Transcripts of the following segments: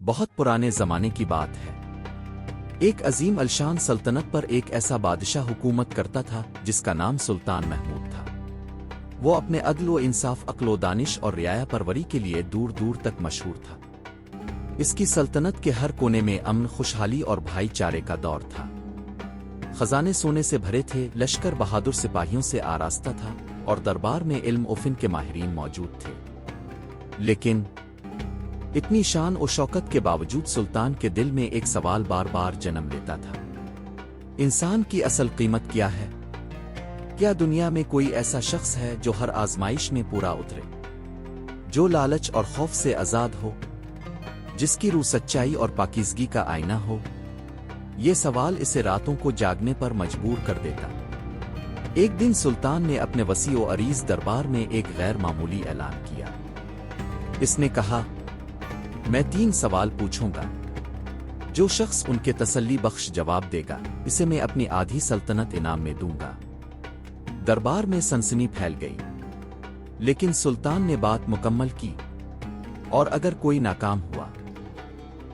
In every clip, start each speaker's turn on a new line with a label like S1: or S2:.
S1: بہت پرانے زمانے کی بات ہے۔ ایک عظیم الشان سلطنت پر ایک ایسا بادشاہ حکومت کرتا تھا جس کا نام سلطان محمود تھا۔ وہ اپنے عدل و انصاف، عقل و دانش اور رعایا پروری کے لیے دور دور تک مشہور تھا۔ اس کی سلطنت کے ہر کونے میں امن، خوشحالی اور بھائی چارے کا دور تھا۔ خزانے سونے سے بھرے تھے، لشکر بہادر سپاہیوں سے آراستہ تھا اور دربار میں علم و فن کے ماہرین موجود تھے۔ لیکن اتنی شان و شوکت کے باوجود سلطان کے دل میں ایک سوال بار بار جنم لیتا تھا۔ انسان کی اصل قیمت کیا ہے؟ کیا دنیا میں کوئی ایسا شخص ہے جو ہر آزمائش میں پورا اترے، جو لالچ اور خوف سے آزاد ہو، جس کی روح سچائی اور پاکیزگی کا آئینہ ہو؟ یہ سوال اسے راتوں کو جاگنے پر مجبور کر دیتا۔ ایک دن سلطان نے اپنے وسیع و عریض دربار میں ایک غیر معمولی اعلان کیا۔ اس نے کہا، میں 3 سوال پوچھوں گا۔ جو شخص ان کے تسلی بخش جواب دے گا، اسے میں اپنی آدھی سلطنت انعام میں دوں گا۔ دربار میں سنسنی پھیل گئی، لیکن سلطان نے بات مکمل کی، اور اگر کوئی ناکام ہوا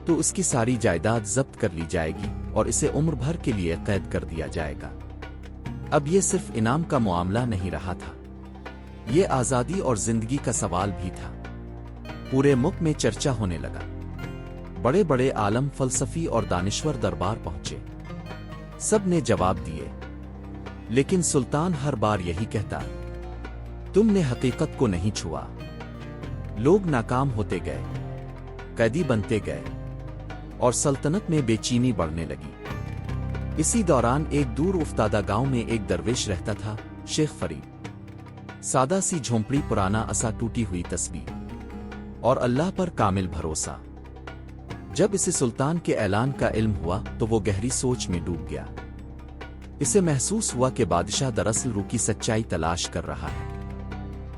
S1: تو اس کی ساری جائیداد ضبط کر لی جائے گی اور اسے عمر بھر کے لیے قید کر دیا جائے گا۔ اب یہ صرف انعام کا معاملہ نہیں رہا تھا، یہ آزادی اور زندگی کا سوال بھی تھا۔ پورے ملک میں چرچا ہونے لگا۔ بڑے بڑے عالم، فلسفی اور دانشور دربار پہنچے۔ سب نے جواب دیے، لیکن سلطان ہر بار یہی کہتا، تم نے حقیقت کو نہیں چھوا۔ لوگ ناکام ہوتے گئے، قیدی بنتے گئے، اور سلطنت میں بے چینی بڑھنے لگی۔ اسی دوران ایک دور افتادہ گاؤں میں ایک درویش رہتا تھا، شیخ فرید۔ سادہ سی جھونپڑی، پرانا عصا، ٹوٹی ہوئی تسبیح اور اللہ پر کامل بھروسہ۔ جب اسے سلطان کے اعلان کا علم ہوا تو وہ گہری سوچ میں ڈوب گیا۔ اسے محسوس ہوا کہ بادشاہ دراصل روح کی سچائی تلاش کر رہا ہے۔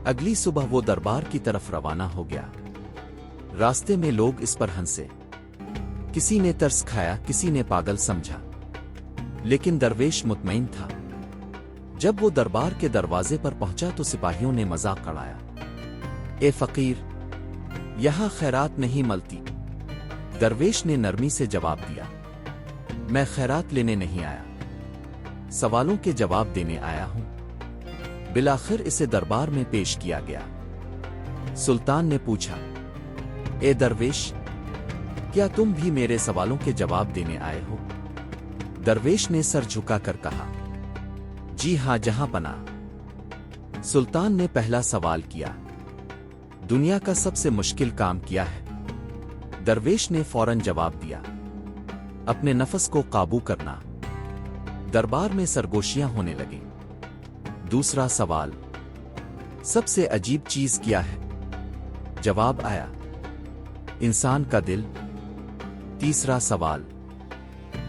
S1: اگلی صبح وہ دربار کی طرف روانہ ہو گیا۔ راستے میں لوگ اس پر ہنسے، کسی نے ترس کھایا، کسی نے پاگل سمجھا، لیکن درویش مطمئن تھا۔ جب وہ دربار کے دروازے پر پہنچا تو سپاہیوں نے مذاق اڑایا، اے فقیر، یہاں خیرات نہیں ملتی۔ درویش نے نرمی سے جواب دیا، میں خیرات لینے نہیں آیا، سوالوں کے جواب دینے آیا ہوں۔ بالآخر اسے دربار میں پیش کیا گیا۔ سلطان نے پوچھا، اے درویش، کیا تم بھی میرے سوالوں کے جواب دینے آئے ہو؟ درویش نے سر جھکا کر کہا، جی ہاں جہاں پناہ۔ سلطان نے پہلا سوال کیا، دنیا کا سب سے مشکل کام کیا ہے؟ درویش نے فوراً جواب دیا، اپنے نفس کو قابو کرنا۔ دربار میں سرگوشیاں ہونے لگیں۔ دوسرا سوال، سب سے عجیب چیز کیا ہے؟ جواب آیا، انسان کا دل۔ تیسرا سوال،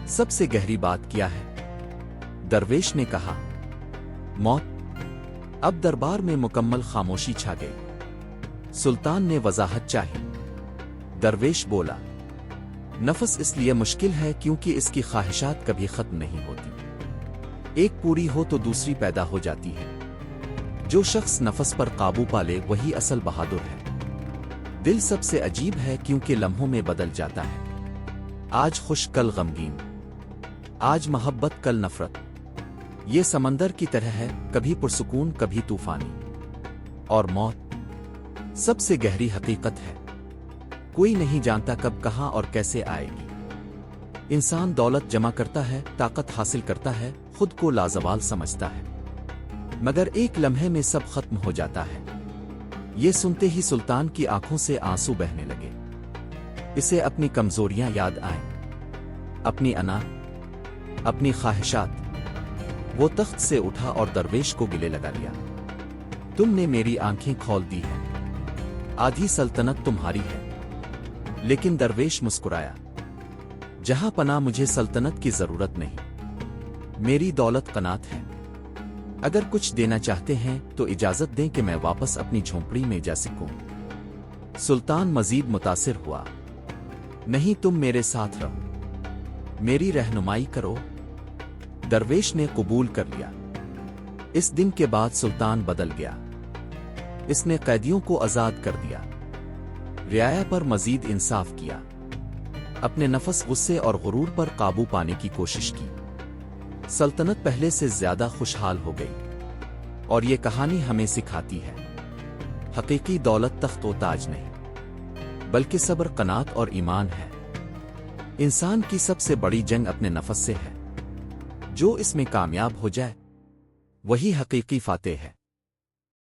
S1: سب سے گہری بات کیا ہے؟ درویش نے کہا، موت۔ اب دربار میں مکمل خاموشی چھا گئی۔ سلطان نے وضاحت چاہی۔ درویش بولا، نفس اس لیے مشکل ہے کیونکہ اس کی خواہشات کبھی ختم نہیں ہوتی۔ ایک پوری ہو تو دوسری پیدا ہو جاتی ہے۔ جو شخص نفس پر قابو پا لے وہی اصل بہادر ہے۔ دل سب سے عجیب ہے کیونکہ لمحوں میں بدل جاتا ہے۔ آج خوش، کل غمگین، آج محبت، کل نفرت۔ یہ سمندر کی طرح ہے، کبھی پرسکون، کبھی طوفانی۔ اور موت سب سے گہری حقیقت ہے، کوئی نہیں جانتا کب، کہاں اور کیسے آئے گی۔ انسان دولت جمع کرتا ہے، طاقت حاصل کرتا ہے، خود کو لازوال سمجھتا ہے، مگر ایک لمحے میں سب ختم ہو جاتا ہے۔ یہ سنتے ہی سلطان کی آنکھوں سے آنسو بہنے لگے۔ اسے اپنی کمزوریاں یاد آئیں، اپنی انا، اپنی خواہشات۔ وہ تخت سے اٹھا اور درویش کو گلے لگا لیا، تم نے میری آنکھیں کھول دی ہیں، آدھی سلطنت تمہاری ہے۔ لیکن درویش مسکرایا، جہاں پناہ، مجھے سلطنت کی ضرورت نہیں، میری دولت قناعت ہے۔ اگر کچھ دینا چاہتے ہیں تو اجازت دیں کہ میں واپس اپنی جھونپڑی میں جا سکوں۔ سلطان مزید متاثر ہوا، نہیں، تم میرے ساتھ رہو، میری رہنمائی کرو۔ درویش نے قبول کر لیا۔ اس دن کے بعد سلطان بدل گیا۔ اس نے قیدیوں کو آزاد کر دیا، رعایا پر مزید انصاف کیا، اپنے نفس غصے اور غرور پر قابو پانے کی کوشش کی۔ سلطنت پہلے سے زیادہ خوشحال ہو گئی، اور یہ کہانی ہمیں سکھاتی ہے حقیقی دولت تخت و تاج نہیں، بلکہ صبر، قناعت اور ایمان ہے۔ انسان کی سب سے بڑی جنگ اپنے نفس سے ہے، جو اس میں کامیاب ہو جائے وہی حقیقی فاتح ہے۔